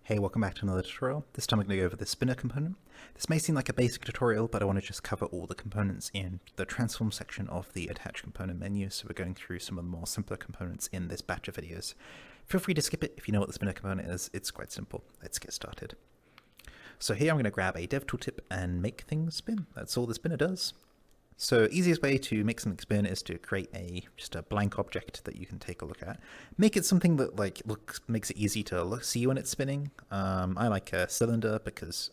Hey, welcome back to another tutorial. This time I'm going to go over the spinner component. This may seem like a basic tutorial, but I want to just cover all the components in the transform section of the attach component menu, so we're going through some of the more simpler components in this batch of videos. Feel free to skip it if you know what the spinner component is. It's quite simple. Let's get started. So here I'm going to grab a dev tooltip and make things spin. That's all the spinner does. So easiest way to make something spin is to create just a blank object that you can take a look at. Make it something that makes it easy to see when it's spinning. I like a cylinder because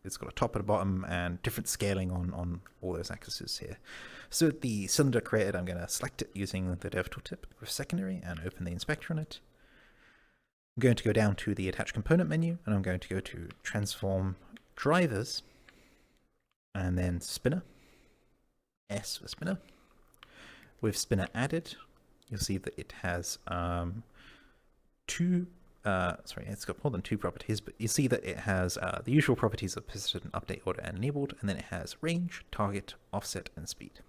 it's got a top and a bottom and different scaling on all those axes here. So the cylinder created, I'm going to select it using the dev tooltip with secondary and open the inspector on it. I'm going to go down to the attach component menu and I'm going to go to transform drivers and then spinner. S for spinner. With spinner added, you'll see that it has it's got more than two properties, but you see that it has the usual properties of persistent, update order, and enabled, and then it has range, target, offset, and speed.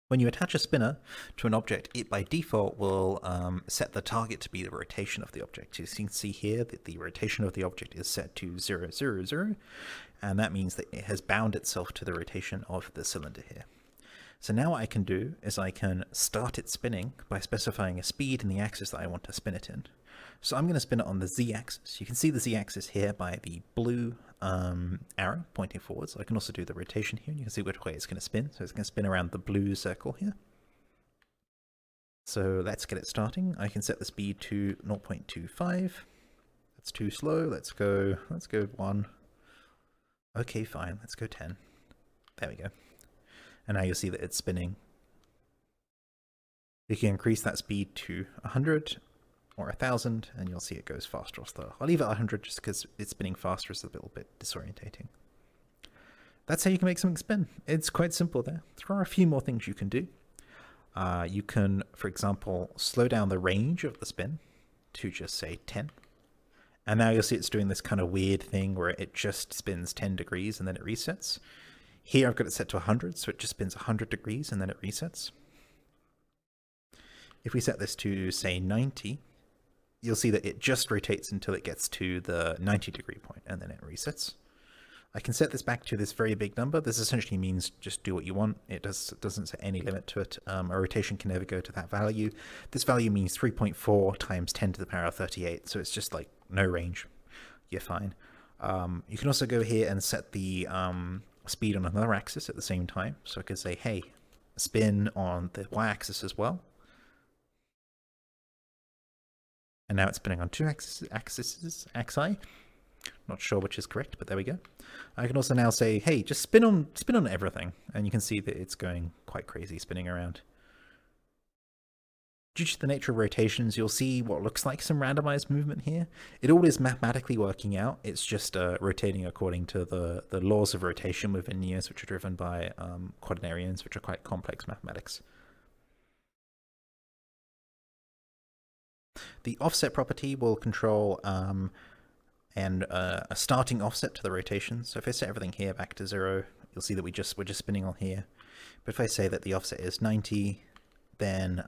When you attach a spinner to an object, it by default will set the target to be the rotation of the object. So you can see here that the rotation of the object is set to 0, 0, 0, and that means that it has bound itself to the rotation of the cylinder here. So now what I can do is I can start it spinning by specifying a speed in the axis that I want to spin it in. So I'm going to spin it on the z-axis. You can see the z-axis here by the blue arrow pointing forwards. I can also do the rotation here, and you can see which way it's going to spin. So it's going to spin around the blue circle here. So let's get it starting. I can set the speed to 0.25. That's too slow. Let's go 1. Okay, fine. Let's go 10. There we go. And now you'll see that it's spinning. You can increase that speed to 100 or 1000, and you'll see it goes faster. I'll leave it at 100 just because it's spinning faster is a little bit disorientating. That's how you can make something spin. It's quite simple there. There are a few more things you can do. You can, for example, slow down the range of the spin to just say 10. And now you'll see it's doing this kind of weird thing where it just spins 10 degrees and then it resets. Here I've got it set to 100, so it just spins 100 degrees and then it resets. If we set this to, say, 90, you'll see that it just rotates until it gets to the 90 degree point and then it resets. I can set this back to this very big number. This essentially means just do what you want. It doesn't set any limit to it. A rotation can never go to that value. This value means 3.4 times 10 to the power of 38, so it's just like no range. You're fine. You can also go here and set the speed on another axis at the same time. So I could say, hey, spin on the y-axis as well. And now it's spinning on two axi. Not sure which is correct, but there we go. I can also now say, hey, just spin on everything. And you can see that it's going quite crazy spinning around. Due to the nature of rotations, you'll see what looks like some randomized movement here. It all is mathematically working out. It's just rotating according to the laws of rotation within Neos, which are driven by quaternarians, which are quite complex mathematics. The offset property will control a starting offset to the rotation. So if I set everything here back to 0, you'll see that we're just spinning on here. But if I say that the offset is 90, then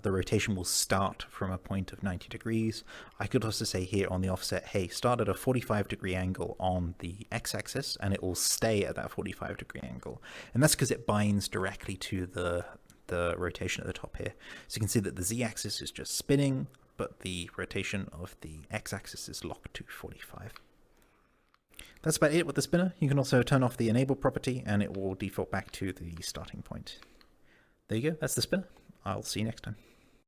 the rotation will start from a point of 90 degrees. I could also say here on the offset, hey, start at a 45 degree angle on the x-axis, and it will stay at that 45 degree angle. And that's because it binds directly to the rotation at the top here. So you can see that the z-axis is just spinning, but the rotation of the x-axis is locked to 45. That's about it with the spinner. You can also turn off the enable property, and it will default back to the starting point. There you go. That's the spinner. I'll see you next time.